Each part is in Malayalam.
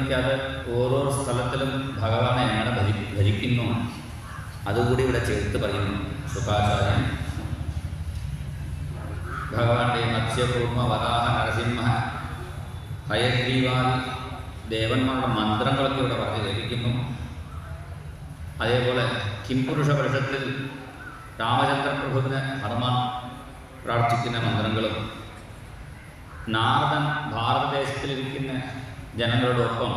നിൽക്കാതെ ഓരോ സ്ഥലത്തിലും ഭഗവാനെ എങ്ങനെ ഭജിക്കുന്നു അതുകൂടി ഇവിടെ ചേർത്ത് പറയുന്നു ശുകാചാര്യൻ. ഭഗവാന്റെ മത്സ്യകൂർമ്മ വരാഹ നരസിംഹ ഹയഗ്രീവാദി ദേവന്മാരുടെ മന്ത്രങ്ങളൊക്കെ ഇവിടെ പറഞ്ഞു ലഭിക്കുന്നു. അതേപോലെ കിംപുരുഷ വർഷത്തിൽ രാമചന്ദ്രപ്രഭുവിന് ഹനുമാൻ പ്രാർത്ഥിക്കുന്ന മന്ത്രങ്ങളും നാരദൻ ഭാരതദേശത്തിലിരിക്കുന്ന ജനങ്ങളോടൊപ്പം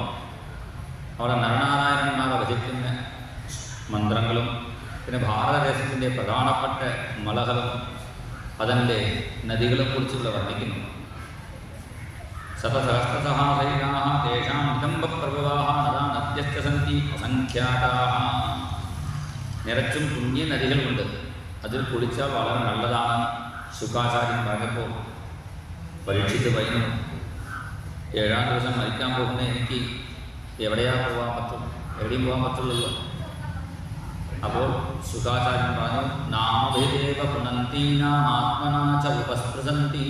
അവിടെ നരനാരായണന്മാരെ ഭജിക്കുന്ന മന്ത്രങ്ങളും പിന്നെ ഭാരതദേശത്തിൻ്റെ പ്രധാനപ്പെട്ട മലകളും അതിൻ്റെ നദികളെക്കുറിച്ചുള്ള വർണ്ണിക്കുന്നു. ശതസഹസ്രസഹാസൈകാഃ തേഷാം നിതംബപ്രഭവാഃ നദാ നദ്യശ്ച സന്തി അസംഖ്യാതാഃ. നിറച്ചും പുണ്യ നദികളുണ്ട്, അതിൽ കുളിച്ചാൽ വളരെ നല്ലതാണ്. ശുകാചാര്യൻ പറഞ്ഞപ്പോൾ പരീക്ഷിച്ച് പറയുന്നു, 7-ാം ദിവസം മരിക്കാൻ പോകുന്ന എനിക്ക് എവിടെയാ പോകാൻ പറ്റും? എവിടെയും പോകാൻ പറ്റുള്ളല്ലോ. അപ്പോൾ ശുകാചാര്യൻ പറഞ്ഞു, നാമഭിദേവ പുനന്തീനാം ആത്മനാച ഉപസ്പൃശന്തി.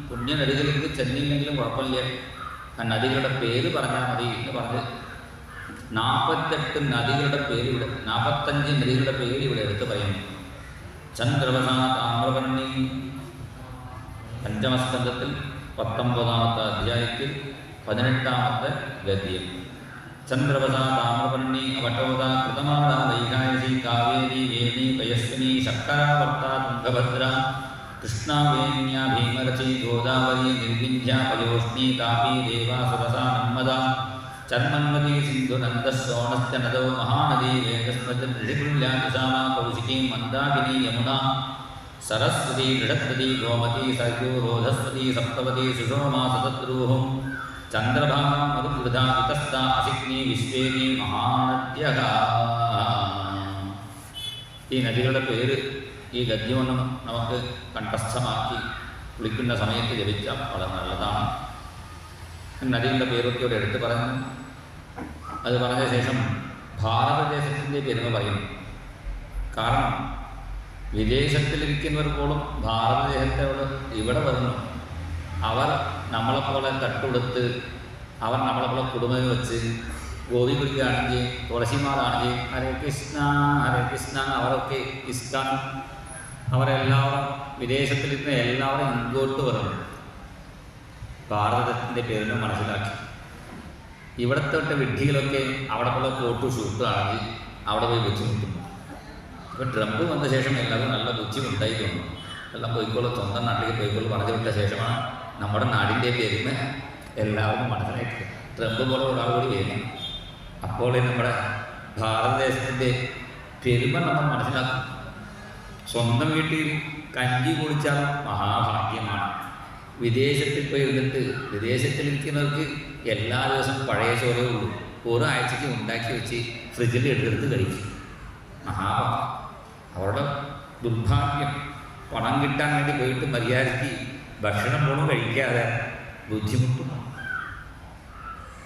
പുണ്യനദികളിലേക്ക് ചെന്നില്ലെങ്കിലും കുഴപ്പമില്ല, ആ നദികളുടെ പേര് പറഞ്ഞാൽ മതി എന്ന് പറഞ്ഞ് 48 നദികളുടെ പേര് ഇവിടെ 45 നദികളുടെ പേര് ഇവിടെ എടുത്ത് പറയുന്നു. ചന്ദ്രവസ താമ്രവർണ്ണി, 5ാം സ്കന്ധത്തിൽ 19ാമത്തെ അധ്യായത്തിൽ 18ാമത്തെ ഗദ്യം. ചന്ദ്രവസ താമ്രവർണ്ണി അവട്ടോദ കൃതമാല വൈകായസി കാവേരി വേണി പയസ്വിനി ശർക്കരാവർത്ത തുംഗഭദ്ര കൃഷ്ണാവേണ്യ ഭീമരചി ഗോദാവരി നിർവിന്ധ്യ പയോഷ്ണി താപി ദേവാസുരസ നർമ്മദ ചർമ്മന്മതി സിന്ധുനന്ദശോണശ്ച നദോ മഹാനദി വേദസ്മൃതി ഋഷികുല്യ കുശാല കൗശികി മന്ദാകിനി യമുന സരസ്വതി ബൃഹസ്പതി ഗോമതി സരയൂ രോധസ്വതി സപ്തവതി സുഷോമ സതദ്രൂഹം ചന്ദ്രഭാഗ മരുവൃത വിതസ്ത അസിഗ്നി വിശ്വേനി മഹാനദ്യഃ. ഈ നദികളുടെ പേര് ഈ ഗദ്യമൊന്നും നമുക്ക് കണ്ഠസ്ഥമാക്കി കുളിക്കുന്ന സമയത്ത് ജപിച്ചാൽ വളരെ നല്ലതാണ്. നദികളുടെ പേരൊക്കെ ഇവിടെ എടുത്ത് പറഞ്ഞു. അത് പറഞ്ഞ ശേഷം ഭാരതദേശത്തിൻ്റെ പെരുമ പറയുന്നു. കാരണം വിദേശത്തിലിരിക്കുന്നവർ പോലും ഭാരതദേശത്തോട് ഇവിടെ വരുന്നു. അവർ നമ്മളെപ്പോലെ തട്ടുകൊടുത്ത്, അവർ നമ്മളെപ്പോലെ കുടുംബം വെച്ച് ഗോപി കുടിക്കുകയാണെങ്കിൽ, തുളസിമാരാണെങ്കിൽ ഹരേ കൃഷ്ണ ഹരേ കൃഷ്ണ, അവരൊക്കെ ഇസ്കാൻ, അവരെല്ലാവരും വിദേശത്തിലിരുന്ന എല്ലാവരും ഇങ്ങോട്ട് വരുന്നു. ഭാരതത്തിൻ്റെ പേരിനെ മനസ്സിലാക്കി. ഇവിടുത്തെ വിഡ്ഢികളൊക്കെ അവിടെ പോലെ കോട്ടു ഷൂട്ട് ആണെങ്കിൽ അവിടെ പോയി ബുദ്ധിമുട്ടുന്നു. ഇപ്പോൾ ട്രംപ് വന്ന ശേഷം എല്ലാവരും നല്ല ബുദ്ധിമുട്ടായി തോന്നുന്നു. എല്ലാം പോയിക്കോളും, സ്വന്തം നാട്ടിലേക്ക് പോയിക്കോളും പറഞ്ഞു വിട്ട ശേഷമാണ് നമ്മുടെ നാടിൻ്റെ പേരിന് എല്ലാവർക്കും മനസ്സിലാക്കുക. ട്രംപ് പോലെ ഒരാൾ കൂടി വരുന്നു. അപ്പോൾ നമ്മുടെ ഭാരതദേശത്തിൻ്റെ പെരുമ നമ്മൾ മനസ്സിലാക്കും. സ്വന്തം വീട്ടിൽ കഞ്ഞി കുടിച്ചാൽ മഹാഭാഗ്യമാണ്. വിദേശത്തിൽ പോയി ഇരുന്നിട്ട് വിദേശത്തിലിരിക്കുന്നവർക്ക് എല്ലാ ദിവസവും പഴയ ചോറേ ഉള്ളൂ. ഓരോ ആഴ്ചയ്ക്ക് ഉണ്ടാക്കി വെച്ച് ഫ്രിഡ്ജിൽ എടുത്ത് കഴിക്കും. മഹാഭാഗ്യം. അവരുടെ ദുർഭാഗ്യം. പണം കിട്ടാൻ വേണ്ടി പോയിട്ട് മര്യാദയ്ക്ക് ഭക്ഷണം പോലും കഴിക്കാതെ ബുദ്ധിമുട്ടും.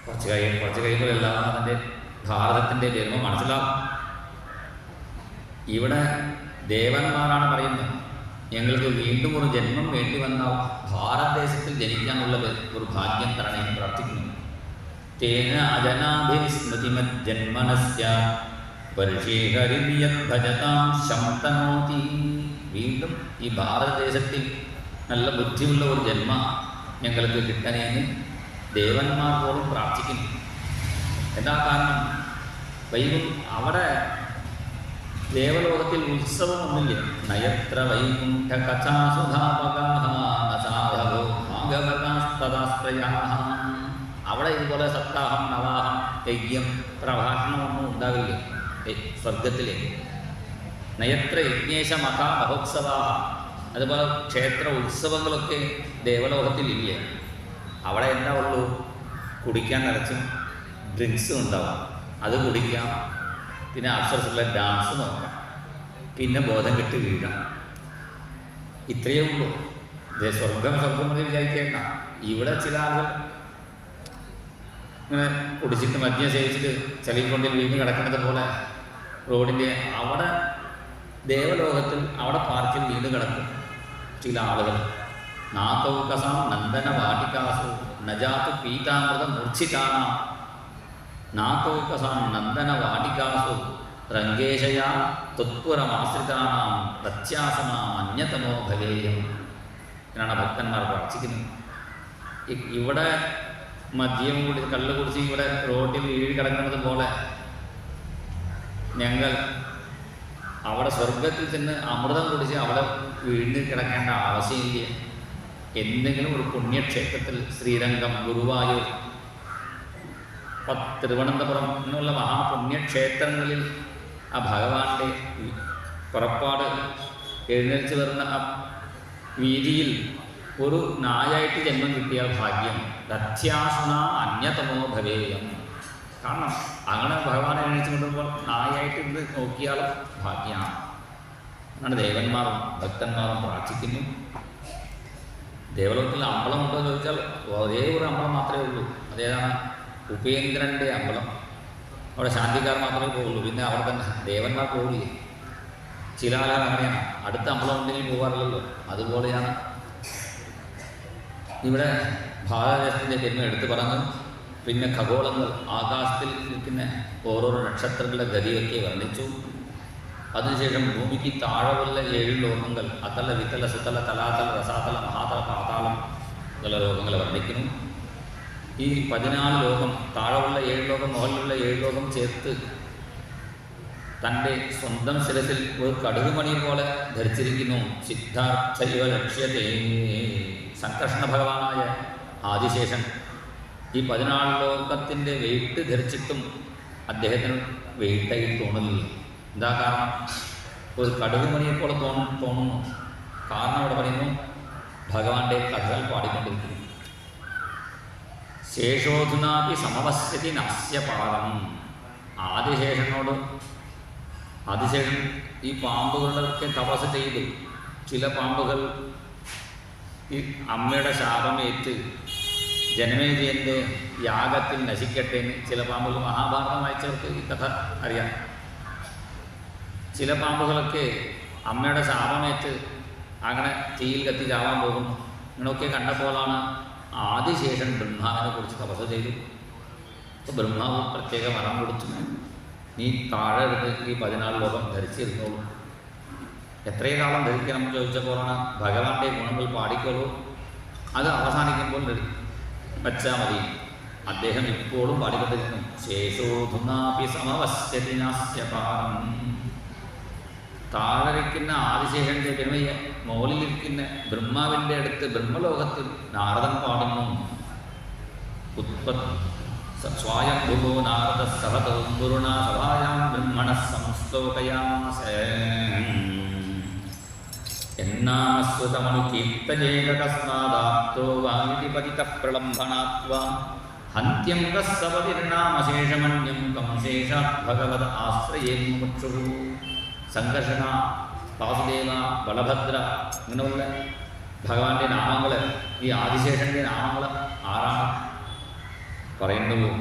കുറച്ച് കഴിയുമ്പോൾ എല്ലാം അതിൻ്റെ ഭാരതത്തിൻ്റെ ജന്മം മനസ്സിലാവും. ഇവിടെ ദേവന്മാരാണ് പറയുന്നത്, ഞങ്ങൾക്ക് വീണ്ടും ഒരു ജന്മം വേണ്ടി വന്നാൽ ഭാരതദേശത്തിൽ ജനിക്കാനുള്ള ഒരു ഭാഗ്യം തരണേന്ന് പ്രാർത്ഥിക്കുന്നു. തേന അജനാഭിസ്മൃതിമജ്ജന്മനസ്യ വർഷീഹരിയത് ഭജതാം ശംതനോതി. വീണ്ടും ഈ ഭാരതദേശത്തിൽ നല്ല ബുദ്ധിയുള്ള ഒരു ജന്മ ഞങ്ങൾക്ക് കിട്ടണേന്ന് ദേവന്മാർ പോലും പ്രാർത്ഥിക്കുന്നു. എന്താ കാരണം? വൈകും അവിടെ ദേവലോകത്തിൽ ഉത്സവമൊന്നുമില്ല. നയത്ര വൈകുണ്ഠ കഥാസുധാപകാസാധവോ ഭാഗവതാസ്തദാശ്രയാഃ. അവിടെ ഇതുപോലെ സപ്താഹം, നവാഹം, യജ്ഞം, പ്രഭാഷണമൊന്നും ഉണ്ടാവില്ല സ്വർഗത്തിലേക്ക്. നയത്ര യജ്ഞേശ മഹാ മഹോത്സവാഃ. അതുപോലെ ക്ഷേത്ര ഉത്സവങ്ങളൊക്കെ ദേവലോകത്തിലില്ല. അവിടെ എന്താ ഉള്ളൂ? കുടിക്കാൻ നിറച്ചും ഡ്രിങ്ക്സും ഉണ്ടാവും, അത് കുടിക്കാം. പിന്നെ അപ്സരസുള്ള ഡാൻസ് നോക്കാം, പിന്നെ ബോധം കെട്ട് വീഴാം. ഇത്രയേ ഉള്ളൂ. സ്വർഗം എന്ന് വിചാരിക്കേണ്ട. ഇവിടെ ചില ആളുകൾ ഇങ്ങനെ കുടിച്ചിട്ട് മദ്യം സേവിച്ചിട്ട് ചളിക്കൊണ്ടിൽ വീണ് കിടക്കുന്നത് പോലെ റോഡിൻ്റെ അവിടെ ദേവലോകത്തിൽ അവിടെ പാർക്കിൽ വീണ് കിടക്കും ചില ആളുകൾ. നാക്കൗകസാം നന്ദന വാടികാസു നജാത്ത് പീതാമൃത മൂർച്ഛിതാനാം നാകൗകസാൻ നന്ദന വാടികാസു രംഗേശയാ ത്വത്പുരമാശ്രിതാനാം പ്രത്യാസമാം അന്യതമോ ഭവേയം എന്നാണ് ഭക്തന്മാർ പ്രാർത്ഥിക്കുന്നത്. ഇവിടെ മദ്യം കൂടി കള്ള് കുടിച്ച് ഇവിടെ റോഡിൽ വീഴ് കിടക്കുന്നത് പോലെ ഞങ്ങൾ അവിടെ സ്വർഗത്തിൽ ചെന്ന് അമൃതം കുടിച്ച് അവിടെ വീഴ്ന്ന് കിടക്കേണ്ട ആവശ്യമില്ല. എന്തെങ്കിലും ഒരു പുണ്യക്ഷേത്രത്തിൽ ശ്രീരംഗം, ഗുരുവായൂർ, തിരുവനന്തപുരം എന്നുള്ള മഹാപുണ്യക്ഷേത്രങ്ങളിൽ ആ ഭഗവാന്റെ പുറപ്പാട് എഴുന്നേൽച്ച് വരുന്ന ആ വീതിയിൽ ഒരു നായായിട്ട് ജന്മം കിട്ടിയ ഭാഗ്യം. ദത്യാസുന അന്യതമോ ഭവേയം. കാരണം അങ്ങനെ ഭഗവാനെ എഴുന്നേച്ച് കൊണ്ടുമ്പോൾ നായായിട്ട് ഇത് നോക്കിയാൽ ഭാഗ്യമാണ് എന്നാണ് ദേവന്മാരും ഭക്തന്മാരും പ്രാർത്ഥിക്കുന്നു. ദേവലോകത്തിൽ അമ്പലം ഉണ്ടോ എന്ന് ചോദിച്ചാൽ ഒരേ ഒരു അമ്പലം മാത്രമേ ഉള്ളൂ. അതേതാണ്? ഉപേന്ദ്രൻ്റെ അമ്പലം. അവിടെ ശാന്തിക്കാർ മാത്രമേ പോകുള്ളൂ. പിന്നെ അവിടെ തന്നെ ദേവന്മാർ പോകില്ലേ. ചില ആളുകൾ അങ്ങനെയാണ്, അടുത്ത അമ്പലം ഉണ്ടെങ്കിൽ പോകാറില്ലല്ലോ. അതുപോലെയാണ് ഇവിടെ ഭാരതദേശത്തിൻ്റെ ജന്മം എടുത്തു പറഞ്ഞു. പിന്നെ ഖഗോളങ്ങൾ, ആകാശത്തിൽ നിൽക്കുന്ന ഓരോരോ നക്ഷത്രങ്ങളുടെ ഗതിയൊക്കെ വർണ്ണിച്ചു. അതിനുശേഷം ഭൂമിക്ക് താഴെയുള്ള 7 ലോകങ്ങൾ, അതല, വിത്തല, സുതല, തലാതല, രസാതല, മഹാതല, പാതാളം എന്നുള്ള ലോകങ്ങളെ വർണ്ണിക്കുന്നു. ഈ 14 ലോകം, താഴെയുള്ള 7 ലോകം, മുകളിലുള്ള 7 ലോകം ചേർത്ത് തൻ്റെ സ്വന്തം ശിരസിൽ ഒരു കടുകുമണി പോലെ ധരിച്ചിരിക്കുന്നു. സിദ്ധാർത്ഥൈവ ലക്ഷ്യത്തെ. സംകർഷണ ഭഗവാനായ ആദിശേഷൻ ഈ 14 ലോകത്തിൻ്റെ വെയിറ്റ് ധരിച്ചിട്ടും അദ്ദേഹത്തിന് വെയിറ്റായി തോന്നുന്നില്ല. എന്താ കാരണം? ഒരു കടുകുമണിയെപ്പോലെ തോന്നുന്നു. കാരണം അവിടെ പറയുന്നു, ഭഗവാന്റെ കഥകൾ പാടിക്കൊണ്ടിരിക്കുന്നു. ശേഷോധുനാപി സമവസ്യതി നസ്യ പാദം. ആദിശേഷൻ ഈ പാമ്പുകളൊക്കെ തപസ് ചെയ്തു. ചില പാമ്പുകൾ ഈ അമ്മയുടെ ശാപമേറ്റ് ജനമേജയൻ്റെ യാഗത്തിൽ നശിക്കട്ടെ എന്ന് ചില പാമ്പുകൾ, മഹാഭാരതം വായിച്ചവർക്ക് ഈ കഥ അറിയാം. ചില പാമ്പുകളൊക്കെ അമ്മയുടെ ശാപമേറ്റ് അങ്ങനെ തീയിൽ കത്തി ചാവാൻ പോകുന്നു. ഇങ്ങനെയൊക്കെ കണ്ടപ്പോഴാണ് ആദിശേഷൻ ബ്രഹ്മാവിനെ കുറിച്ച് തപസ് ചെയ്തു. അപ്പോൾ ബ്രഹ്മാവ് പ്രത്യേക വരം കൊടുത്തു, നീ താഴെ എടുത്ത് ഈ 14 ലോകം ധരിച്ചിരുന്നോളൂ. എത്രയും കാലം ധരിക്കണം എന്ന് ചോദിച്ചപ്പോഴാണ് ഭഗവാന്റെ ഗുണങ്ങൾ പാടിക്കോളൂ, അത് അവസാനിക്കുമ്പോൾ വച്ചാൽ മതി. അദ്ദേഹം ഇപ്പോഴും പാടിക്കൊണ്ടിരിക്കുന്നു. ശേഷോധുനാപി സമവസ്യതി നാസ്യ പാദം. താഴെയിരിക്കുന്ന ആദിശേഷൻ്റെ പെരുമയെ മുകളിലിരിക്കുന്ന ബ്രഹ്മാവിൻ്റെ അടുത്ത് ബ്രഹ്മലോകത്തിൽ നാരദൻ പാടുന്നു. സ്വായം ഭുവോ നാരദ സഹതോ ഗുരുണാ സഭായാം ബ്രഹ്മണ സംസ്തോകയാസേ. എന്നാമസ്വതമനു കീർത്തജേക തസ്മാദാപ്തോ വാമിതി പതിതഃ പ്രളംബനാത്വാ ഹന്ത്യം കസ്സപതിർനാമശേഷമന്യം കംശേഷാത് ഭഗവത് ആശ്രയേൻ മുമുക്ഷുഃ. സംഘർഷണ, വാസുദേവ, ബലഭദ്ര ഇങ്ങനെയുള്ള ഭഗവാന്റെ നാമങ്ങൾ, ഈ ആദിശേഷൻ്റെ നാമങ്ങൾ 6 പറയുന്നു.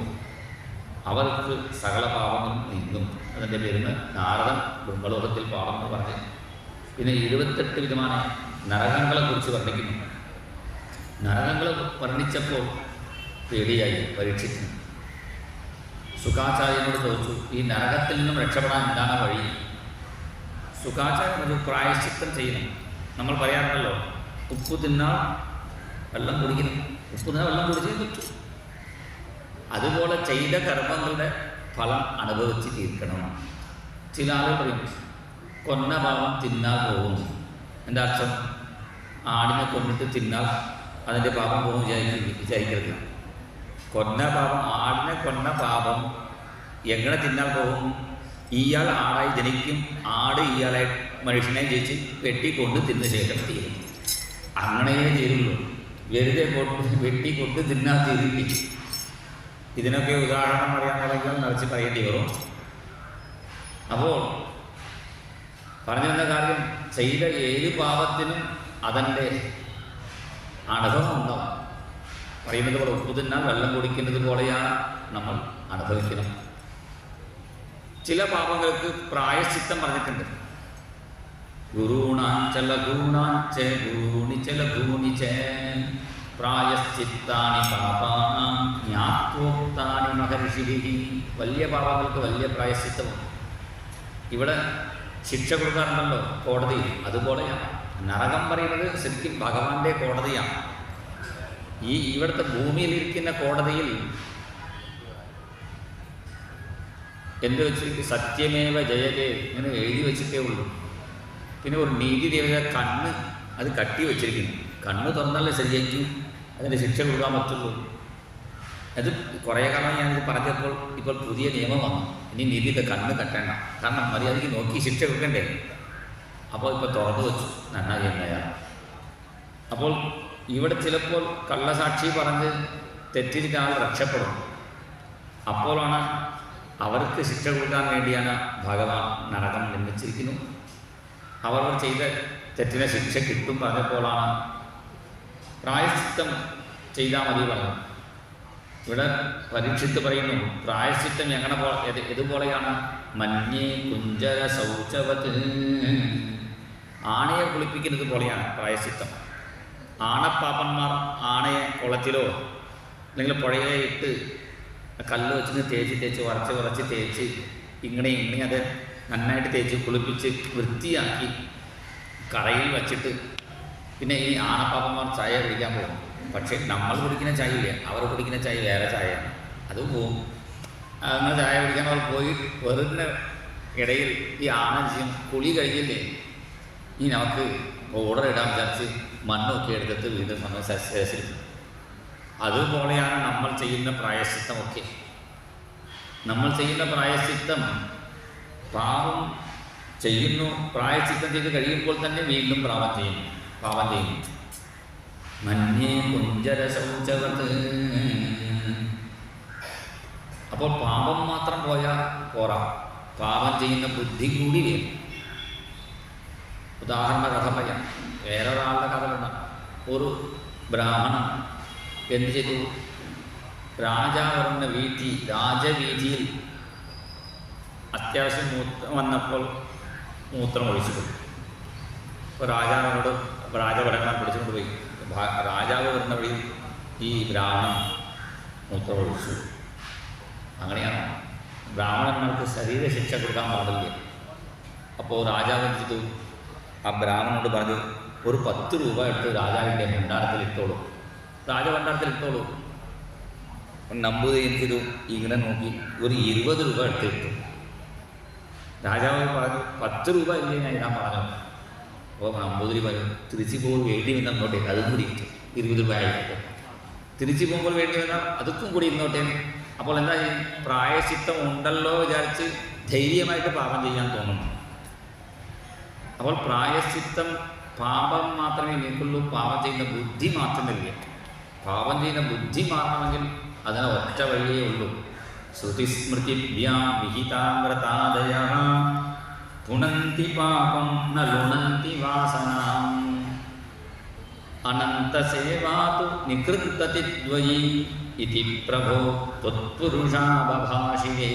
അവർക്ക് സകല പാപങ്ങളും നീങ്ങും. അതിൻ്റെ പേരിന് നാരദൻ ബ്രഹ്മലോകത്തിൽ പാപമെന്ന് പറഞ്ഞു. പിന്നെ 28 വിധമായ നരകങ്ങളെക്കുറിച്ച് വർണ്ണിക്കുന്നു. നരകങ്ങൾ വർണ്ണിച്ചപ്പോൾ പേടിയായി പരീക്ഷിക്കുന്നു. ശുകാചാര്യനോട് ചോദിച്ചു, ഈ നരകത്തിൽ നിന്നും രക്ഷപ്പെടാൻ എന്താണ് വഴി? ശുകാചാര്യൻ ഒരു പ്രായശ്ചിത്തം ചെയ്യണം. നമ്മൾ പറയാറുണ്ടല്ലോ, ഉപ്പ് തിന്നാൽ വെള്ളം കുടിക്കണം, ഉപ്പ് തിന്നാൽ വെള്ളം കുടിച്ചേ പറ്റൂ. അതുപോലെ ചെയ്ത കർമ്മങ്ങളുടെ ഫലം അനുഭവിച്ച് തീർക്കണം. ചില ആളുകൾ പറയും, കൊന്ന പാപം തിന്നാൽ പോകും. എൻ്റെ അർത്ഥം, ആടിനെ കൊന്നിട്ട് തിന്നാൽ അതിൻ്റെ പാപം പോകും വിചാരിക്കരുത്. കൊന്ന പാപം, ആടിനെ കൊന്ന പാപം എങ്ങനെ തിന്നാൽ പോകും? ഇയാൾ ആടായി ജനിക്കും, ആട് ഇയാളെ മനുഷ്യനെ ജയിച്ച് വെട്ടിക്കൊണ്ട് തിന്ന ശേഷം തീരും. അങ്ങനെയേ തീരുള്ളൂ. വെറുതെ വെട്ടിക്കൊണ്ട് തിന്നാൽ തീരില്ല. ഇതിനൊക്കെ ഉദാഹരണം അറിയാമെങ്കിൽ നിറച്ച് പറയേണ്ടി വരും. അപ്പോൾ പറഞ്ഞു വന്ന കാര്യം, ചെയ്ത ഏത് പാപത്തിനും അതിൻ്റെ അനുഭവം ഉണ്ടാവും. പറയുന്നത് പോലെ ഉപ്പ് തിന്നാൽ വെള്ളം കുടിക്കുന്നത് പോലെയാണ് നമ്മൾ അനുഭവിക്കണം. ചില പാപങ്ങൾക്ക് പ്രായശ്ചിത്തം പറഞ്ഞിട്ടുണ്ട്. ഗുരുണാഞ്ചല ഗുണാഞ്ച ഗുണിച്ചല ഗുണിച്ച പ്രായശ്ചിത്താനി പാപാനാം ജ്ഞാത്വോക്താനി മഹർഷിഭിः. വലിയ പാപങ്ങൾക്ക് വലിയ പ്രായശ്ചിത്തവും. ഇവിടെ ശിക്ഷ കൊടുക്കാറുണ്ടല്ലോ കോടതിയിൽ, അതുപോലെയാണ്. നരകം പറയുന്നത് ശരിക്കും ഭഗവാന്റെ കോടതിയാണ്. ഇവിടുത്തെ ഭൂമിയിലിരിക്കുന്ന കോടതിയിൽ എന്ത് വെച്ചിരിക്കും? സത്യമേവ ജയതേ ഇങ്ങനെ എഴുതി വെച്ചിട്ടേ ഉള്ളൂ. പിന്നെ ഒരു നീതി ദേവത കണ്ണ് അത് കട്ടി വെച്ചിരിക്കുന്നു. കണ്ണ് തുറന്നല്ലേ ശരിയായിരിക്കും അതിൻ്റെ ശിക്ഷ കൊടുക്കാൻ പറ്റുള്ളൂ. അത് കുറേ കാലം ഞാനിത് പറഞ്ഞപ്പോൾ ഇപ്പോൾ പുതിയ നിയമം വന്നു. ഇനി നീതിയുടെ കണ്ണ് കട്ടണ്ട, കാരണം മര്യാദയ്ക്ക് നോക്കി ശിക്ഷ കൊടുക്കണ്ടേ. അപ്പോൾ ഇപ്പോൾ തുറന്നു വെച്ചു, നന്നായി എന്നയാണ്. അപ്പോൾ ഇവിടെ ചിലപ്പോൾ കള്ളസാക്ഷി പറഞ്ഞ് തെറ്റിരിക്കാൻ ആൾ രക്ഷപ്പെടും. അപ്പോഴാണ് അവർക്ക് ശിക്ഷ കൊടുക്കാൻ വേണ്ടിയാണ് ഭഗവാൻ നരകം നിർമ്മിച്ചിരിക്കുന്നു. അവർ ചെയ്ത തെറ്റിനെ ശിക്ഷ കിട്ടും പറഞ്ഞപ്പോഴാണ് പ്രായശ്ചിത്തം ചെയ്താൽ മതി പറഞ്ഞു. ഇവിടെ പരീക്ഷിത്ത് പറയുന്നു, പ്രായശ്ചിത്തം എങ്ങനെ ഇതുപോലെയാണ്. മഞ്ഞേ കുഞ്ചര ശൗചവത്, ആണയെ കുളിപ്പിക്കുന്നത് പോലെയാണ് പ്രായശ്ചിത്തം. ആണപ്പാപ്പന്മാർ ആണയെ കുളത്തിലോ അല്ലെങ്കിൽ പുഴയിലോ ഇട്ട് കല്ല് വെച്ചിട്ട് തേച്ച് ഉറച്ച് തേച്ച് ഇങ്ങനെ അത് നന്നായിട്ട് തേച്ച് കുളിപ്പിച്ച് വൃത്തിയാക്കി കറയിൽ വച്ചിട്ട് പിന്നെ ഈ ആണപ്പാപ്പന്മാർ ചായ കുടിക്കാൻ പോകും. പക്ഷേ നമ്മൾ കുടിക്കുന്ന ചായ ഇല്ല, അവർ കുടിക്കുന്ന ചായ വേറെ ചായയാണ്, അത് പോവും. അങ്ങനെ ചായ കുടിക്കാൻ അവർ പോയി വെറുതെ ഇടയിൽ ഈ ആണ ചെയ്യും, കുളി കഴിഞ്ഞില്ലേ ഈ നമുക്ക് ഓർഡർ ഇടാൻ വിചാരിച്ച് മണ്ണൊക്കെ എടുത്തിട്ട് വീണ്ടും നമ്മൾ ശേഷം. അതുപോലെയാണ് നമ്മൾ ചെയ്യുന്ന പ്രായശ്ചിത്തമൊക്കെ. നമ്മൾ ചെയ്യുന്ന പ്രായശ്ചിത്തം പാപം ചെയ്യുന്നു. പ്രായശ്ചിത്തം ചെയ്ത് കഴിയുമ്പോൾ തന്നെ വീണ്ടും പാപം ചെയ്യുന്നു. മഞ്ഞേ കുഞ്ചര ശൗചവത്. അപ്പോൾ പാപം മാത്രം പോയാൽ പോരാ, പാപം ചെയ്യുന്ന ബുദ്ധി കൂടി വേണം. ഉദാഹരണ കഥ പറയാം. വേറൊരാളുടെ കഥ വേണ്ട. ഒരു ബ്രാഹ്മണൻ എന്ത് ചെയ്തു? രാജാവരുടെ രാജവീതിയിൽ അത്യാവശ്യം വന്നപ്പോൾ മൂത്രം ഒഴിച്ചു പോയി. അപ്പോൾ രാജഭടന്മാർ പിടിച്ചുകൊണ്ട് പോയി. രാജാവ് വരുന്ന വഴി ഈ ബ്രാഹ്മണൻ മൂത്രം ഒഴിച്ചു. അങ്ങനെയാണ് ബ്രാഹ്മണന്മാർക്ക് ശരീരശിക്ഷ കൊടുക്കാൻ പാടില്ല. അപ്പോൾ രാജാവ് എന്ത് ചെയ്തു? ആ ബ്രാഹ്മണനോട് പറഞ്ഞു, ഒരു 10 രൂപ എടുത്ത് രാജാവിൻ്റെ ഭണ്ഡാരത്തിലിട്ടോളൂ, രാജഭണ്ഡാരത്തിലിട്ടോളൂ. നമ്പൂതിരി എന്ത് ചെയ്തു? ഇങ്ങനെ നോക്കി ഒരു 20 രൂപ എടുത്തിട്ടു. രാജാവ് പറഞ്ഞു 10 രൂപ ഇല്ലേ ഞാൻ ഇടാൻ പറഞ്ഞു. അപ്പോൾ നമ്പൂതിരി പറഞ്ഞു, തിരിച്ചു പോകുമ്പോൾ വേണ്ടി വന്നാൽ ഇന്നോട്ടെ, അതും കൂടി ഇട്ടു. 20 രൂപ ആയിട്ട് തിരിച്ചു പോകുമ്പോൾ വേണ്ടി വന്നാൽ അതൊക്കെ കൂടി ഇന്നോട്ടെ. അപ്പോൾ എന്താ ചെയ്യും? പ്രായശ്ചിത്തം ഉണ്ടല്ലോ വിചാരിച്ച് ധൈര്യമായിട്ട് പാപം ചെയ്യാൻ തോന്നുന്നു. അപ്പോൾ പ്രായശ്ചിത്തം പാപം മാത്രമേ നീക്കുള്ളൂ, പാപം ചെയ്യുന്ന ബുദ്ധി മാറ്റുന്നില്ല. പാപം ചെയ്യുന്ന ബുദ്ധി മാറണമെങ്കിൽ അതിന് ഒറ്റ വഴിയേ ഉള്ളൂ. ശ്രുതിസ്മൃതിഭ്യാം വിഹിതാംഗ്രതാദയഃ പുനന്തി പാപം ന ലുണന്തി വാസനാം അനന്തസേവാതു നികൃന്തതി ദ്വയീ ഇതി പ്രഭോ ത്വത്പുരുഷാവഭാഷിരേ.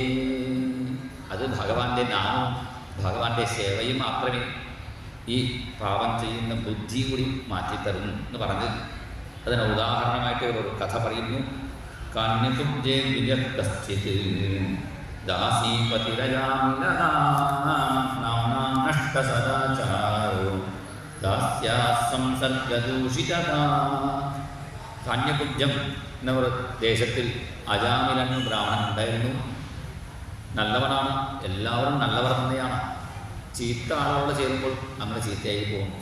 അത് ഭഗവാന്റെ നാമം, ഭഗവാന്റെ സേവയും മാത്രമേ ഈ പാപം ചെയ്യുന്ന ബുദ്ധി കൂടി മാറ്റിത്തരും എന്ന് പറഞ്ഞ് അതിന് ഉദാഹരണമായിട്ട് ഒരു കഥ പറയുന്നു. കാന്യതുബ്ജേ വിജക്തശ്ചിത് ദാസീപതിരയാമിനഷ്ടസദാചാരോ ദാസ്യാസംസർഗദൂഷിതതാ. കാന്യകുബ്ജം എന്ന ഒരു ദേശത്തിൽ അജാമിലൻ ബ്രാഹ്മണൻ ഉണ്ടായിരുന്നു. നല്ലവനാണ്, എല്ലാവരും നല്ലവർ തന്നെയാണ്. ചീത്ത ആളുകളോട് ചേരുമ്പോൾ അങ്ങനെ ചീത്തയായി പോകുന്നു.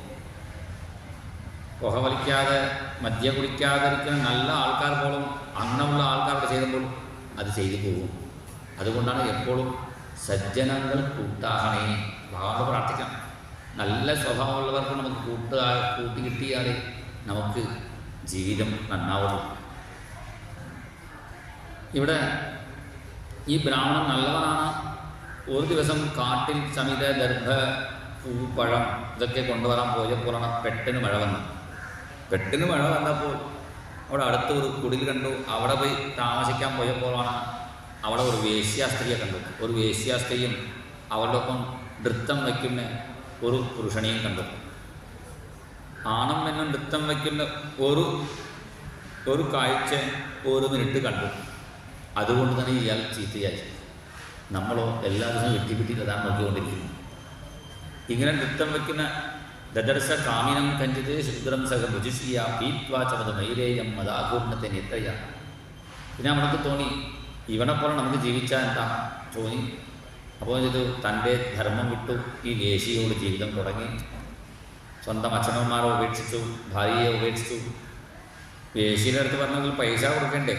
പുക വലിക്കാതെ മദ്യം കുടിക്കാതിരിക്കുന്ന നല്ല ആൾക്കാർ പോലും അങ്ങനെയുള്ള ആൾക്കാരോട് ചേരുമ്പോൾ അത് ചെയ്തു പോകും. അതുകൊണ്ടാണ് എപ്പോഴും സജ്ജനങ്ങൾ കൂട്ടാകണേ, ഭഗവാനോട് പ്രാർത്ഥിക്കണം. നല്ല സ്വഭാവമുള്ളവർക്ക് നമുക്ക് കൂട്ടി കിട്ടിയാൽ നമുക്ക് ജീവിതം നന്നാവുള്ളൂ. ഇവിടെ ഈ ബ്രാഹ്മണൻ നല്ലവനാണ്. ഒരു ദിവസം കാട്ടിൽ സമിത, ദർഭ, പൂപ്പഴം ഇതൊക്കെ കൊണ്ടുവരാൻ പോയപ്പോഴാണ് പെട്ടെന്ന് മഴ വന്നപ്പോൾ അവിടെ അടുത്ത് ഒരു കുടിൽ കണ്ടു. അവിടെ പോയി താമസിക്കാൻ പോയപ്പോഴാണ് അവിടെ ഒരു വേശ്യാസ്ത്രീയെ കണ്ടു. ഒരു വേശ്യാസ്ത്രീയും അവരുടെ ഒപ്പം നൃത്തം വയ്ക്കുന്ന ഒരു പുരുഷനെയും കണ്ടു. ആണും പെണ്ണും നൃത്തം വയ്ക്കുന്ന ഒരു ഒരു കാഴ്ച ഒരു മിനിറ്റ് കണ്ടു, അതുകൊണ്ട് തന്നെ ഇയാൾ ചീത്തയായി. നമ്മളോ എല്ലാ ദിവസവും വെട്ടി അതാണ് നോക്കിക്കൊണ്ടിരിക്കുന്നു. ഇങ്ങനെ നൃത്തം വയ്ക്കുന്ന ദദർശ കാമിനം കഞ്ചിത് ശുദ്രം സഹ ഭുജിഷ്യ പീത്വാചമത് മൈരേയം മതാകൂർണത്തെ നിത്രയാണ്. പിന്നെ നമ്മൾക്ക് തോന്നി ഇവനെപ്പോലെ നമുക്ക് ജീവിച്ചാൽ എന്താ തോന്നി. അപ്പോൾ ഇത് തൻ്റെ ധർമ്മം വിട്ടു ഈ വേശിയോട് ജീവിതം തുടങ്ങി. സ്വന്തം അച്ഛനമ്മമാരെ ഉപേക്ഷിച്ചു, ഭാര്യയെ ഉപേക്ഷിച്ചു. വേശിയുടെ അടുത്ത് പറഞ്ഞെങ്കിൽ പൈസ കൊടുക്കണ്ടേ,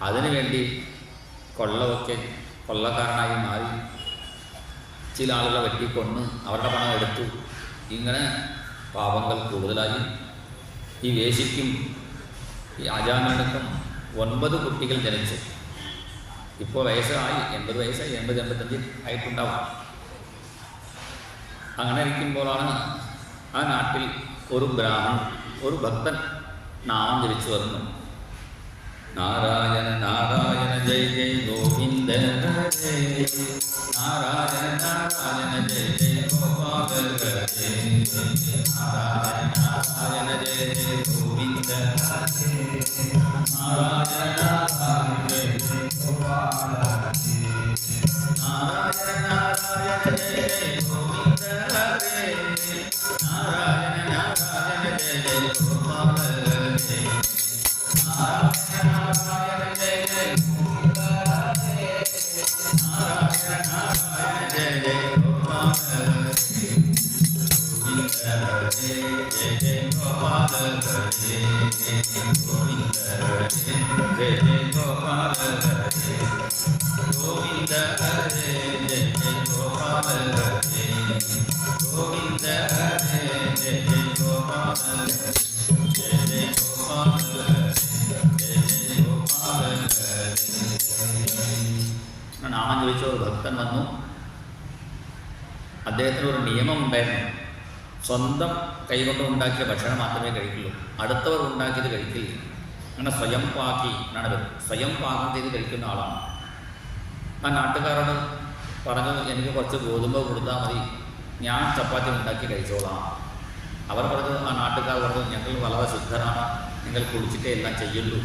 അതിനു വേണ്ടി കൊള്ളക്കാരനായി മാറി. ചില ആളുകളെ വെട്ടിക്കൊന്ന് അവരുടെ പണം എടുത്തു. ഇങ്ങനെ പാപങ്ങൾ കൂടുതലായി. ഈ വേശിക്കും ഈ അജാമിനടക്കം 9 കുട്ടികൾ ജനിച്ചു. ഇപ്പോൾ വയസ്സായി 80 വയസ്സായി, 80-85 ആയിട്ടുണ്ടാവും. അങ്ങനെ ഇരിക്കുമ്പോഴാണ് ആ നാട്ടിൽ ഒരു ബ്രാഹ്മൺ, ഒരു ഭക്തൻ നാമം ജപിച്ചു വരുന്നു. നാരായണ നാരായണ ജയ ജയ ഗോവിന്ദ ഹരേ, നാരായണ നാരായണ ജയ ജയ ഗോപാല ഹരേ, നാരായണ നാരായണ ജയ ജയ ഗോവിന്ദ ഹരേ, നാരായണ നാരായണ ജയ ജയ ഗോപാല ഹരേ, നാരായണ നാരായണ ജയ ജയ ഗോവിന്ദ ഹരേ, നാരായണ നാരായണ ജയ ജയ ഗോപാല ഹരേ, നാരായണ നാരായണ ജയ ജയ ഗോവിന്ദ ഹരേ, നാരായണ നാരായണ ജയ ജയ ഗോപാല ഹരേ, ഗോവിന്ദ ഹരേ ജയ ജയ ഗോപാല ഹരേ, ഗോവിന്ദ ഹരേ ജയ ജയ ഗോപാല ഹരേ, ഗോവിന്ദ ഹരേ ജയ ജയ ഗോപാല ഹരേ, ഗോവിന്ദ ഹരേ ജയ ജയ ഗോപാല ഹരേ, ജയ ജയ ഗോപാല ഹരേ, ജയ ജയ ഗോപാല ഹരേ. നാമം ചോദിച്ച ഒരു ഭക്തൻ വന്നു. അദ്ദേഹത്തിന് ഒരു നിയമം ഉണ്ടായിരുന്നു. സ്വന്തം കൈകൊണ്ട് ഉണ്ടാക്കിയ ഭക്ഷണം മാത്രമേ കഴിക്കുള്ളൂ, അടുത്തവർ ഉണ്ടാക്കിയത് കഴിക്കില്ല. അങ്ങനെ സ്വയം പാക്കി എന്നാണ് പേര്. സ്വയം പാകം ചെയ്ത് കഴിക്കുന്ന ആളാണ്. ആ നാട്ടുകാരോട് പറഞ്ഞു, എനിക്ക് കുറച്ച് ഗോതമ്പ് കൊടുത്താൽ മതി, ഞാൻ ചപ്പാത്തി ഉണ്ടാക്കി കഴിച്ചോളാം. അവർ പറഞ്ഞു, ആ നാട്ടുകാർ പറഞ്ഞു, ഞങ്ങൾ വളരെ ശുദ്ധരാണ്, നിങ്ങൾ കുളിച്ചിട്ടേ എല്ലാം ചെയ്യുള്ളൂ.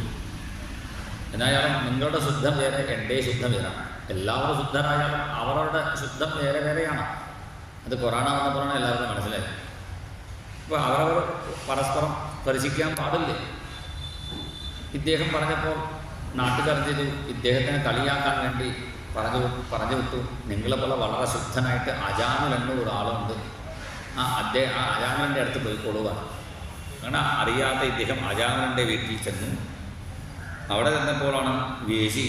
എന്നായാലും നിങ്ങളുടെ ശുദ്ധം വേറെ, എൻ്റെ ശുദ്ധം വേറെയാണ്. എല്ലാവരും ശുദ്ധരായാലും അവരുടെ ശുദ്ധം വേറെ വേറെയാണ്. അത് കൊറോണ വന്നപ്പോഴാണ് എല്ലാവർക്കും മനസ്സിലായി. അപ്പോൾ അവരവർ പരസ്പരം സ്പർശിക്കാൻ പാടില്ലേ. ഇദ്ദേഹം പറഞ്ഞപ്പോൾ നാട്ടുകാർ ചെയ്തു, ഇദ്ദേഹത്തിനെ കളിയാക്കാൻ വേണ്ടി പറഞ്ഞു വിട്ടു, നിങ്ങളെപ്പോലെ വളരെ ശുദ്ധനായിട്ട് അജാമിൽ എന്ന ഒരാളുണ്ട്, ആ അജാമിലിൻ്റെ അടുത്ത് പോയിക്കൊള്ളുക. അങ്ങനെ അറിയാത്ത ഇദ്ദേഹം അജാമിലിൻ്റെ വീട്ടിൽ ചെന്നു. അവിടെ ചെന്നപ്പോഴാണ് വേശി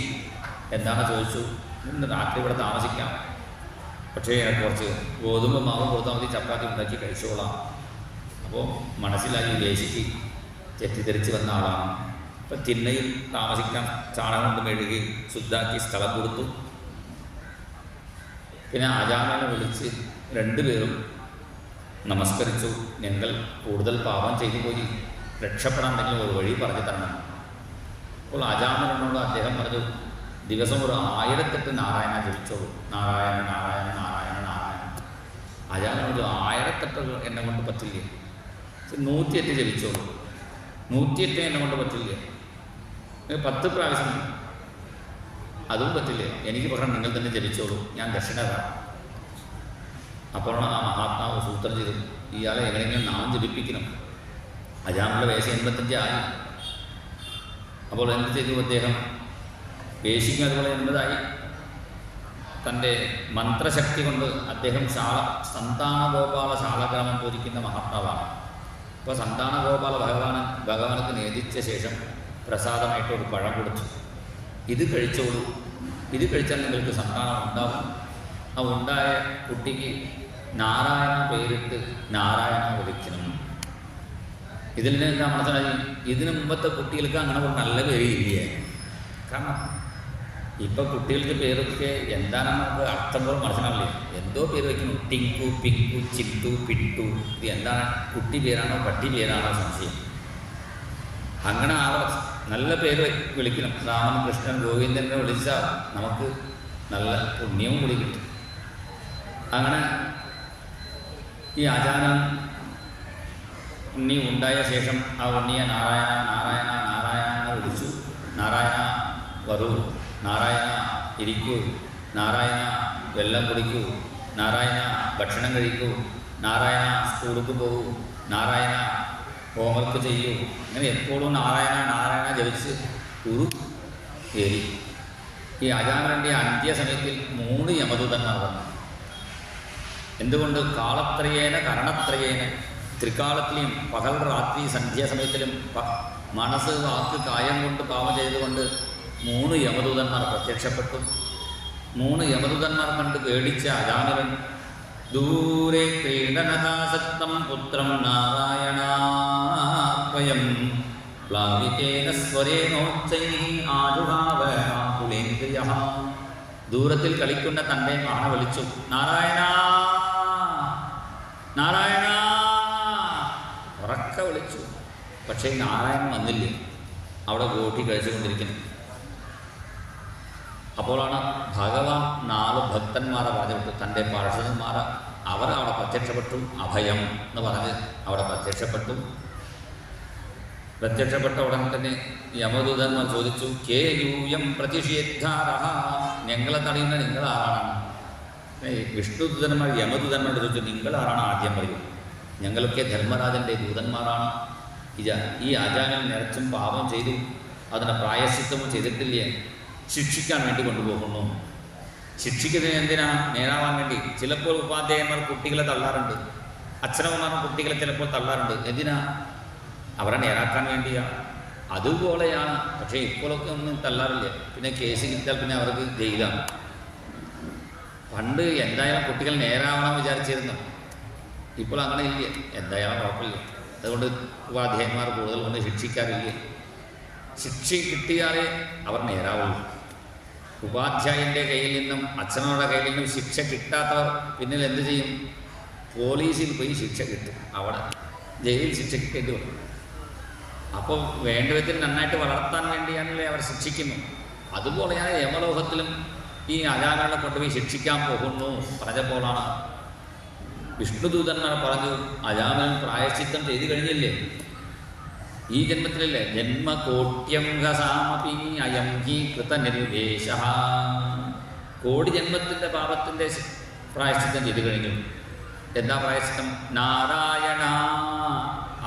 എന്താണ് ചോദിച്ചു, ഇന്ന് രാത്രി ഇവിടെ താമസിക്കാം, പക്ഷേ എനിക്ക് കുറച്ച് ഗോതമ്പ് മാവ് കൊടുത്താൽ മതി, ചപ്പാത്തി ഉണ്ടാക്കി കഴിച്ചോളാം. അപ്പോൾ മനസ്സിലായി വേശിക്ക് തെറ്റിദ്ധരിച്ച് വന്ന ആളാണ്. അപ്പം തിണ്ണയിൽ താമസിക്കാൻ ചാണകം കൊണ്ട് മെഴുകി ശുദ്ധാക്കി സ്ഥലം കൊടുത്തു. പിന്നെ ആജാമനെ വിളിച്ച് രണ്ടുപേരും നമസ്കരിച്ചു. ഞങ്ങൾ കൂടുതൽ പാപം ചെയ്തു പോയി, രക്ഷപ്പെടാണ്ടെങ്കിൽ ഒരു വഴി പറഞ്ഞു തരണം. അപ്പോൾ ആജാമനോട് അദ്ദേഹം പറഞ്ഞു, ദിവസം ഒരു 1008 നാരായണ ജപിച്ചോളൂ. നാരായണ നാരായണ നാരായണ നാരായണ. ആജാമനോട് 1008 എന്നെ കൊണ്ട് പറ്റില്ലേ, 108 ജപിച്ചോളൂ. 108 എന്നെ കൊണ്ട് പറ്റില്ലേ, 10 പ്രാവശ്യം അതും പറ്റില്ലേ, എനിക്ക് പറഞ്ഞാൽ നിങ്ങൾ തന്നെ ജപിച്ചോളൂ, ഞാൻ ദക്ഷിണ തരാം. അപ്പോഴാണ് ആ മഹാത്മാവ് സൂത്രം ചെയ്തു, ഇയാളെ എങ്ങനെയെങ്കിലും നാമം ജപിപ്പിക്കണം. അജാമിൻ്റെ വയസ്സ് 85 ആയി. അപ്പോൾ എന്ത് ചെയ്തു അദ്ദേഹം, വേശിക്കും അതുപോലെ 80 ആയി. തൻ്റെ മന്ത്രശക്തി കൊണ്ട് അദ്ദേഹം സന്താനഗോപാല ശാലഗ്രാമം പൂജിക്കുന്ന മഹാത്മാവാണ്. അപ്പോൾ സന്താനഗോപാല ഭഗവാനക്ക് നേദിച്ച ശേഷം പ്രസാദമായിട്ട് ഒരു പഴം കൊടുത്തു. ഇത് കഴിച്ചോളൂ, ഇത് കഴിച്ചാൽ നിങ്ങൾക്ക് സന്താനം ഉണ്ടാവും. ആ ഉണ്ടായ കുട്ടിക്ക് നാരായണ പേരിട്ട് നാരായണ വിളിക്കണം. ഇതിൽ നിന്ന് എന്താ മനസ്സിലായി, ഇതിന് മുമ്പത്തെ കുട്ടികൾക്ക് അങ്ങനെ ഒരു നല്ല പേര് ഇല്ലേ. കാരണം ഇപ്പം കുട്ടികൾക്ക് പേരൊക്കെ എന്താണെന്ന് നമുക്ക് അർത്ഥം പോലും മനസ്സിലാവില്ലേ. എന്തോ പേര് വയ്ക്കുന്നു, ടിങ്കു, പിങ്കു, ചിട്ടു, പിട്ടു. ഇത് എന്താണ്, കുട്ടി പേരാണോ പട്ടി പേരാണോ സംശയം. അങ്ങനെ നല്ല പേര് വിളിക്കണം. രാമൻ, കൃഷ്ണൻ, ഗോവിന്ദനെ വിളിച്ചാൽ നമുക്ക് നല്ല പുണ്യവും കൂടി കിട്ടും. അങ്ങനെ ഈ ആചാരം ഉണ്ണി ഉണ്ടായ ശേഷം ആ ഉണ്ണിയെ നാരായണ നാരായണ നാരായണ നാരായണ വരൂ, നാരായണ ഇരിക്കൂ, നാരായണ വെള്ളം കുടിക്കൂ, നാരായണ ഭക്ഷണം കഴിക്കൂ, നാരായണ സ്കൂൾക്ക് പോകൂ, നാരായണ ഹോംവർക്ക് ചെയ്യൂ. ഇങ്ങനെ എപ്പോഴും നാരായണ നാരായണ ജപിച്ച് ഒരു ഏരി. ഈ അജാമിളൻ്റെ അന്ത്യസമയത്തിൽ 3 യമദൂതന്മാർ വന്നു. എന്തുകൊണ്ട്? കാളത്രയേന കരണത്രയേന, ത്രികാലത്തിലെയും പകൽ രാത്രി സന്ധ്യാസമയത്തിലും മനസ്സ് വാക്ക് കായം കൊണ്ട് പാപം ചെയ്തുകൊണ്ട് 3 യമദൂതന്മാർ പ്രത്യക്ഷപ്പെട്ടു. 3 യമദൂതന്മാർ കണ്ട് പേടിച്ച അജാമിളൻ ദൂരെ ക്രീഡനകാസക്തം പുത്രം നാരായണാത്വയം പ്ലാവികേന സ്വരേണോച്ചൈഃ ആജുഹാവകുലേന്ദ്രിയഃ. ദൂരത്തിൽ കളിക്കുന്ന തൻ്റെ ആണ വിളിച്ചു, നാരായണ നാരായണ, ഉറക്ക വിളിച്ചു. പക്ഷേ നാരായണൻ വന്നില്ല, അവിടെ ഗോട്ടി കഴിച്ചുകൊണ്ടിരിക്കുന്നു. അപ്പോഴാണ് ഭഗവാൻ 4 ഭക്തന്മാരെ പറഞ്ഞിട്ട് തൻ്റെ പാർഷദന്മാരെ അവർ അവിടെ പ്രത്യക്ഷപ്പെട്ടു. അഭയം എന്ന് പറഞ്ഞ് അവിടെ പ്രത്യക്ഷപ്പെട്ടു. പ്രത്യക്ഷപ്പെട്ട ഉടൻ തന്നെ യമദൂതന്മാർ ചോദിച്ചു, കേ യൂയം പ്രതിഷേധാരഹ, ഞങ്ങളെ തടയുന്ന നിങ്ങളാരാണ്? വിഷ്ണുദൂതന്മാർ യമദൂതന്മാരോട് ചോദിച്ചു, നിങ്ങളാരാണ് ആദ്യം പറയൂ, ഞങ്ങളൊക്കെ ധർമ്മരാജൻ്റെ ദൂതന്മാരാണ്. ഈ അജാമിൽ നിറച്ചും പാപം ചെയ്തു, അതിൻ്റെ പ്രായശ്ചിത്തവും ചെയ്തിട്ടില്ലേ, ശിക്ഷിക്കാൻ വേണ്ടി കൊണ്ടുപോകുന്നു. ശിക്ഷിക്കുന്നതിന് എന്തിനാ? നേരാവാൻ വേണ്ടി. ചിലപ്പോൾ ഉപാധ്യായന്മാർ കുട്ടികളെ തള്ളാറുണ്ട്, അച്ഛനമ്മമാർ കുട്ടികളെ ചിലപ്പോൾ തള്ളാറുണ്ട്. എന്തിനാ? അവരെ നേരാക്കാൻ വേണ്ടിയാണ്. അതുപോലെയാണ്. പക്ഷേ ഇപ്പോഴൊക്കെ ഒന്നും തള്ളാറില്ല. പിന്നെ കേസ് കിട്ടിയാൽ പിന്നെ അവർക്ക് ജയിലാണ്. പണ്ട് എന്തായാലും കുട്ടികൾ നേരാവണം വിചാരിച്ചിരുന്നു, ഇപ്പോൾ അങ്ങനെ ഇല്ല. എന്തായാലും കുഴപ്പമില്ല. അതുകൊണ്ട് ഉപാധ്യായന്മാർ കൂടുതൽ കൊണ്ട് ശിക്ഷിക്കാറില്ല. ശിക്ഷ കിട്ടിയാലേ അവർ നേരാവുള്ളൂ. ഉപാധ്യായൻ്റെ കയ്യിൽ നിന്നും അച്ഛനോടെ കയ്യിൽ നിന്നും ശിക്ഷ കിട്ടാത്തവർ പിന്നിൽ എന്ത് ചെയ്യും? പോലീസിൽ പോയി ശിക്ഷ കിട്ടും, അവിടെ ജയിലിൽ ശിക്ഷ കിട്ടേണ്ടി വരും. അപ്പോൾ വേണ്ട വിധത്തിൽ നന്നായിട്ട് വളർത്താൻ വേണ്ടിയാണല്ലേ അവർ ശിക്ഷിക്കുന്നു. അതുപോലെയാണ് യമലോകത്തിലും ഈ അജാമിളനെ കൊണ്ടുപോയി ശിക്ഷിക്കാൻ പോകുന്നു പറഞ്ഞപ്പോഴാണ് വിഷ്ണുദൂതന്മാർ പറഞ്ഞു, അജാമിളൻ പ്രായശ്ചിത്തം ചെയ്തു കഴിഞ്ഞില്ലേ, ഈ ജന്മത്തിലല്ലേ, ജന്മകോട്യംഗസാമപി അയം ഹി കൃതനിർവേശ, കോടി ജന്മത്തിൻ്റെ പാപത്തിൻ്റെ പ്രായശ്ചിത്തം ചെയ്തു കഴിഞ്ഞു. എന്താ പ്രായശ്ചിത്തം? നാരായണ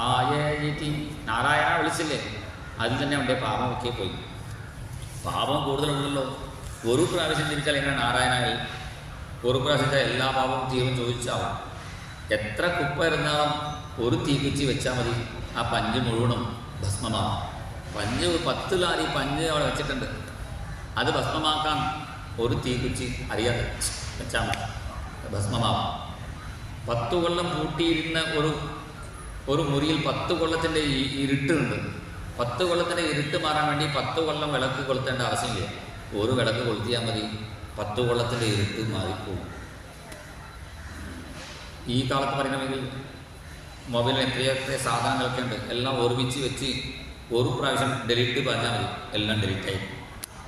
ആയേതി, നാരായണ വിളിച്ചില്ലേ, അതിൽ തന്നെ അവൻ്റെ പാപമൊക്കെ പോയി. പാപം കൂടുതലുണ്ടല്ലോ. ഒരു പ്രാവശ്യം തിരിച്ചാൽ എങ്ങനെ നാരായണായി? ഒരു പ്രാവശ്യത്തെ എല്ലാ പാപവും തീരും ചോദിച്ചാവും. എത്ര കുപ്പ ഇരുന്നാലും ഒരു തീക്കുച്ചി വെച്ചാൽ മതി, ആ പഞ്ച് മുഴുവനും ഭസ്മമാവും. 10 ലാരി പഞ്ച് അവിടെ വെച്ചിട്ടുണ്ട്, അത് ഭസ്മമാക്കാൻ ഒരു തീക്കുച്ചി അറിയാതെ വെച്ചാൽ മതി, ഭസ്മമാവും. 10 കൊല്ലം പൂട്ടിയിരുന്ന ഒരു മുറിയിൽ 10 കൊല്ലത്തിൻ്റെ ഇരുട്ടുണ്ട്. 10 കൊല്ലത്തിൻ്റെ ഇരുട്ട് മാറാൻ വേണ്ടി 10 കൊല്ലം വിളക്ക് കൊളുത്തേണ്ട ആവശ്യമില്ല. ഒരു വിളക്ക് കൊളുത്തിയാൽ മതി, 10 കൊല്ലത്തിൻ്റെ ഇരുട്ട് മാറിപ്പോകും. ഈ കാലത്ത് പറയണമെങ്കിൽ മൊബൈലിൽ എത്രയൊക്കെ സാധനങ്ങളൊക്കെ ഉണ്ട്, എല്ലാം ഒരുമിച്ച് വെച്ച് ഒരു പ്രാവശ്യം ഡെലിറ്റ് പറഞ്ഞാൽ മതി, എല്ലാം ഡെലിറ്റായി.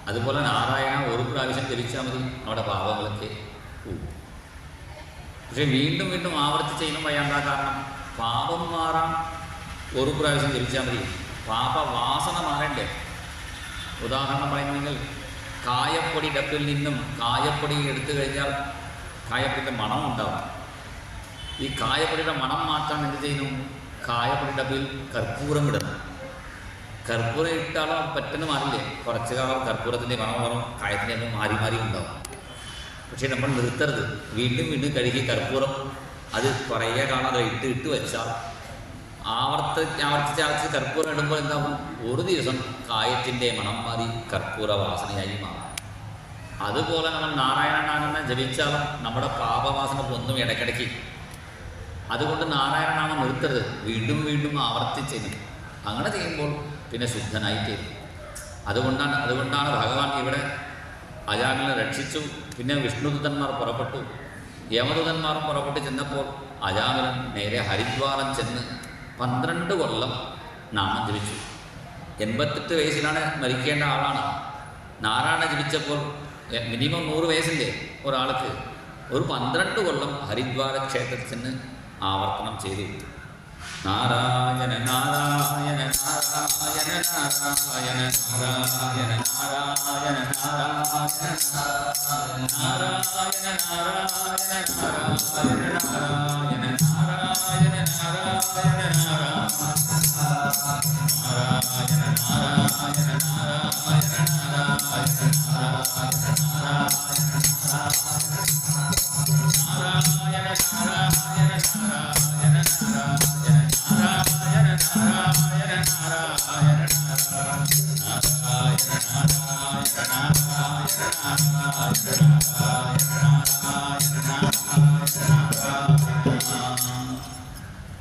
അതുപോലെ നാരായണ ഒരു പ്രാവശ്യം ജപിച്ചാൽ മതി, നമ്മുടെ പാപങ്ങളൊക്കെ പോകും. പക്ഷേ വീണ്ടും വീണ്ടും ആവർത്തിച്ച് ചെയ്യുമ്പോൾ എന്താ കാരണം? പാപം മാറാൻ ഒരു പ്രാവശ്യം ജപിച്ചാൽ മതി, പാപവാസന മാറേണ്ടേ. ഉദാഹരണം പറയുന്നെങ്കിൽ കായപ്പൊടി ഡപ്പിൽ നിന്നും കായപ്പൊടി എടുത്തു കഴിഞ്ഞാൽ കായപ്പൊടിയുടെ മണം ഉണ്ടാവും. ഈ കായപ്പൊടിയുടെ മണം മാറ്റാൻ എന്ത് ചെയ്യുന്നു? കായപ്പൊടി ഡപ്പിൽ കർപ്പൂരം ഇടണം. കർപ്പൂരം ഇട്ടാലോ പെട്ടെന്ന് മാറില്ലേ, കുറച്ച് കാലം കർപ്പൂരത്തിൻ്റെ മണം വരും, കായത്തിൻ്റെ മാറി മാറി ഉണ്ടാവും. പക്ഷേ നമ്മൾ നിർത്തരുത്, വീണ്ടും വീണ്ടും കഴുകി കർപ്പൂരം അത് കുറേ കാലം അത് ഇട്ട് വെച്ചാൽ ആവർത്തിച്ച് കർപ്പൂരം ഇടുമ്പോൾ എന്താകും? ഒരു ദിവസം കായത്തിൻ്റെ മണം മാറി കർപ്പൂര വാസനയായി മാറും. അതുപോലെ നമ്മൾ നാരായണനാമം ജപിച്ചാലും നമ്മുടെ പാപവാസന ഒന്നും ഇടയ്ക്കിടയ്ക്ക്. അതുകൊണ്ട് നാരായണനാമം നിർത്തരുത്, വീണ്ടും വീണ്ടും ആവർത്തിച്ചു. അങ്ങനെ ചെയ്യുമ്പോൾ പിന്നെ ശുദ്ധനായി തീരും. അതുകൊണ്ടാണ് ഭഗവാൻ ഇവിടെ അജാമിളനെ രക്ഷിച്ചു. പിന്നെ വിഷ്ണുദൂതന്മാർ പുറപ്പെട്ടു, യമദൂതന്മാരും പുറപ്പെട്ട് ചെന്നപ്പോൾ അജാമിളൻ നേരെ ഹരിദ്വാരം ചെന്ന് 12 കൊല്ലം നാമം ജപിച്ചു. 88 വയസ്സിലാണ് മരിക്കേണ്ട ആളാണ്. നാരായണ ജപിച്ചപ്പോൾ മിനിമം 100 വയസ്സില്ലേ ഒരാൾക്ക്. ഒരു 12 കൊല്ലം ഹരിദ്വാര ക്ഷേത്രത്തിൽ ചെന്ന് ആവർത്തനം ചെയ്തു. നാരായണ നാരായണ നാരായണ നാരായണ നാരായണ നാരായണ നാരായണ നാരായണ നാരായണ നാരായണ നാരായണ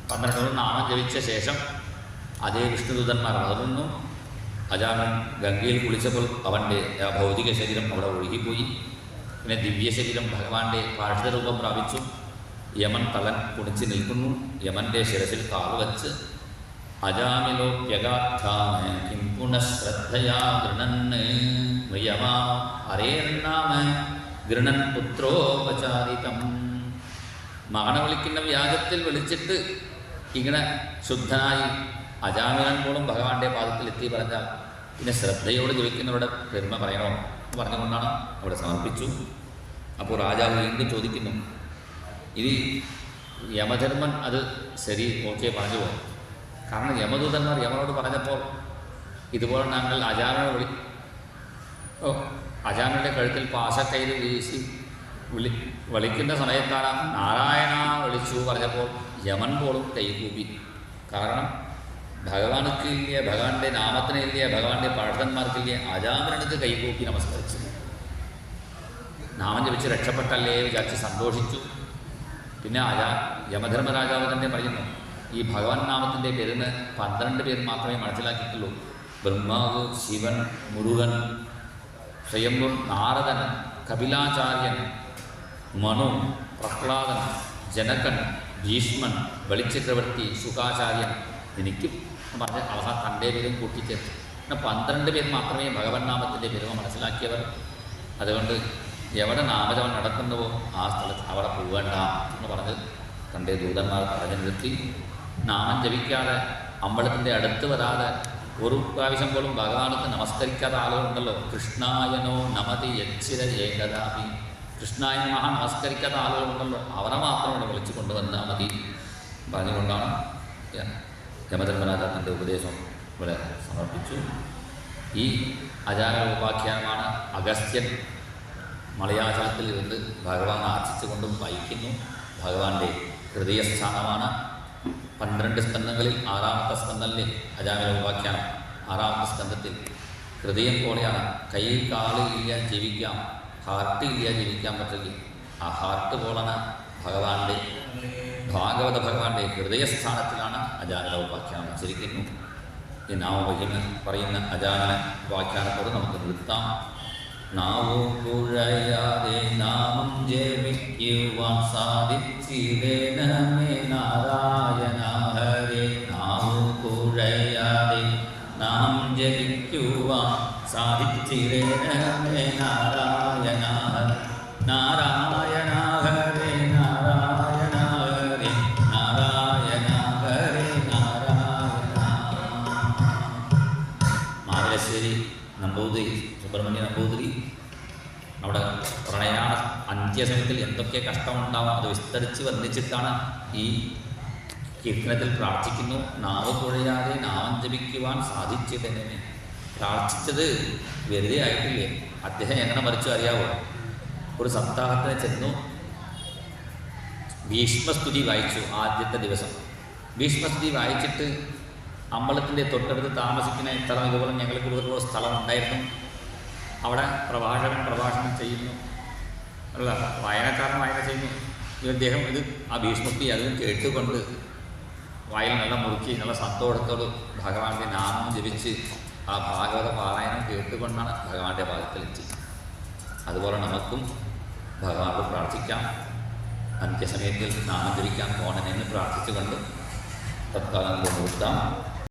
പന്ത്രണ്ടോളം നാമം ജപിച്ച ശേഷം അതേ വിഷ്ണുദൂതന്മാർ വളർന്നു. അജാമൻ ഗംഗയിൽ കുളിച്ചപ്പോൾ അവൻ്റെ ഭൗതിക ശരീരം അവിടെ ഒഴുകിപ്പോയി. പിന്നെ ദിവ്യ ശരീരം ഭഗവാന്റെ പാർഷിത രൂപം പ്രാപിച്ചു. യമൻ തലൻ കുണിച്ച് നിൽക്കുന്നു. യമൻ്റെ ശിരസിൽ കാലുവച്ച് അജാമിലോപ്യഗാത്ഥാമ കിം പുനഃശ്രദ്ധയാ ഗൃണന് മ്രിയമാ ഹരേർനാമ ഗൃണൻ പുത്രോപചാരിതം. മകനെ വിളിക്കുന്ന വ്യാജത്തിൽ വിളിച്ചിട്ട് ഇങ്ങനെ ശുദ്ധനായി അജാമിലൻ പോലും ഭഗവാന്റെ പാദത്തിൽ എത്തി പറഞ്ഞാൽ പിന്നെ ശ്രദ്ധയോട് ജപിക്കുന്നവരുടെ പെരുമ പറയണോ എന്ന് പറഞ്ഞുകൊണ്ടാണ് അവിടെ സമർപ്പിച്ചു. അപ്പോൾ രാജാവ് വീണ്ടും ചോദിക്കുന്നു, ഇത് യമധർമ്മൻ അത് ശരി ഓക്കെ പറഞ്ഞു പോകും. കാരണം യമദൂതന്മാർ യമനോട് പറഞ്ഞപ്പോൾ ഇതുപോലെ ഞങ്ങൾ അജാമിയുടെ കഴുത്തിൽ പാശക്കൈയിൽ വീശി വിളിക്കുന്ന സമയത്താണ് നാരായണ വിളിച്ചു പറഞ്ഞപ്പോൾ യമൻ പോലും കൈകൂപ്പി. കാരണം ഭഗവാനക്ക് ഇല്ല, ഭഗവാന്റെ നാമത്തിന് ഇല്ല, ഭഗവാന്റെ പാഠകന്മാർക്കില്ല, അജാമിനടുത്ത് കൈകൂപ്പി നമസ്കരിച്ചു. നാമം ജപിച്ച് രക്ഷപ്പെട്ടല്ലേ വിചാരിച്ച് സന്തോഷിച്ചു. പിന്നെ യമധർമ്മരാജാവ് തന്നെ പറയുന്നു, ഈ ഭഗവാൻ നാമത്തിൻ്റെ പേരിന് 12 പേര് മാത്രമേ മനസ്സിലാക്കിയിട്ടുള്ളൂ. ബ്രഹ്മാവ്, ശിവൻ, മുരുകൻ, സ്വയംഭു, നാരദൻ, കപിലാചാര്യൻ, മനു, പ്രഹ്ലാദൻ, ജനകൻ, ഭീഷ്മൻ, ബലിചക്രവർത്തി, ശുകാചാര്യൻ, എനിക്കും പറഞ്ഞ് അവസാനം തൻ്റെ പേരും കൂട്ടിച്ചേർത്തു. പിന്നെ 12 പേർ മാത്രമേ ഭഗവൻ നാമത്തിൻ്റെ പെരുമ മനസ്സിലാക്കിയവർ. അതുകൊണ്ട് എവിടെ നാമജപം നടക്കുന്നുവോ ആ സ്ഥലത്ത് അവിടെ പോകേണ്ട എന്ന് പറഞ്ഞ് തൻ്റെ ദൂതന്മാർ പറഞ്ഞു നിർത്തി. നാമം ജപിക്കാതെ അമ്പലത്തിൻ്റെ അടുത്ത് വരാതെ ഒരു പ്രാവശ്യം പോലും ഭഗവാനക്ക് നമസ്കരിക്കാത്ത ആളുകളുണ്ടല്ലോ. കൃഷ്ണായനോ നമതി യച്ചിര ഏകദാപി, കൃഷ്ണായന മഹാ നമസ്കരിക്കാത്ത ആളുകളുണ്ടല്ലോ, അവരെ മാത്രം ഇവിടെ വിളിച്ചു കൊണ്ടുവന്നാൽ മതി പറഞ്ഞുകൊണ്ടാണ് യമധർമ്മരാജാവിൻ്റെ ഉപദേശം ഇവിടെ സമർപ്പിച്ചു. ഈ അജാന ഉപാഖ്യാനമാണ് അഗസ്ത്യൻ മലയാചലത്തിൽ ഇരുന്ന് ഭഗവാൻ ആർച്ചിച്ചുകൊണ്ടും വായിക്കുന്നു. ഭഗവാന്റെ ഹൃദയസ്ഥാനമാണ്. 12 സ്കന്ധങ്ങളിൽ 6ാമത്തെ സ്കന്ധത്തിൽ അജാമില ഉപാഖ്യാനം 6ാമത്തെ സ്കന്ധത്തിൽ ഹൃദയം പോലെയാണ്. കയ്യിൽ കാല് ഇല്ല ജീവിക്കാം, ഹാർട്ട് ഇല്ല ജീവിക്കാൻ പറ്റില്ല. ആ ഹാർട്ട് പോലാണ് ഭഗവാന്റെ ഭാഗവത ഭഗവാന്റെ ഹൃദയസ്ഥാനത്തിലാണ് അജാമില ഉപാഖ്യാനം ആചരിക്കുന്നു. ഈ നാമം പറയുന്ന അജാമില ഉപാഖ്യാനത്തോട് നമുക്ക് നിർത്താം. നാവു കുഴയാതെ നാമം ജപിക്കുവാൻ സാധിച്ചിടേണമേ നാരായണ ഹരേ. നാവു കുഴയാതെ നാമം ജപിക്കുവാൻ സാധിച്ചിടേണമേ നാരായണ നാരായണ ഹരേ നാരായണ ഹരേ നാരായണ ഹരേ നാരായണ. മാവലശ്ശേരി നമ്പൂതിരി, സുബ്രഹ്മണ്യ നമ്പൂതിരി അവിടെ പ്രണയാണ അന്ത്യസമയത്തിൽ എന്തൊക്കെ കഷ്ടമുണ്ടാവും അത് വിസ്തരിച്ച് വർണ്ണിച്ചിട്ടാണ് ഈ കീർത്തനത്തിൽ പ്രാർത്ഥിക്കുന്നു. നാവ് കുഴയാതെ നാമം ജപിക്കുവാൻ സാധിച്ചിട്ടെന്നെ. പ്രാർത്ഥിച്ചത് വെറുതെ ആയിട്ടില്ലേ. അദ്ദേഹം എങ്ങനെ മരിച്ചു അറിയാവോ? ഒരു സപ്താഹത്തിന് ചെന്നു ഭീഷ്മസ്തുതി വായിച്ചു. ആദ്യത്തെ ദിവസം ഭീഷ്മസ്തുതി വായിച്ചിട്ട് അമ്പലത്തിൻ്റെ തൊട്ടടുത്ത് താമസിക്കുന്ന സ്ഥലം ഇതുപോലെ ഞങ്ങൾക്ക് ഒരു സ്ഥലം ഉണ്ടായിരുന്നു. അവിടെ പ്രഭാഷണം ചെയ്യുന്നു, അല്ല വായനക്കാരൻ വായന ചെയ്യുന്നു. ഇദ്ദേഹം ഇത് ആ ഭീഷ്മസ്തുതി അതും കേട്ടുകൊണ്ട് വായിൽ നല്ല മുറുക്കി നല്ല സന്തോഷത്തോട് ഭഗവാന്റെ നാമം ജപിച്ച് ആ ഭാഗവത പാരായണം കേട്ടുകൊണ്ടാണ് ഭഗവാന്റെ പാദത്തിലെത്തി. അതുപോലെ നമുക്കും ഭഗവാനോട് പ്രാർത്ഥിക്കാം. അന്ത്യസമയത്തിൽ നാമം ജപിക്കാൻ പോകണമെന്ന് പ്രാർത്ഥിച്ചുകൊണ്ട് തത്കാലം നിർത്താം.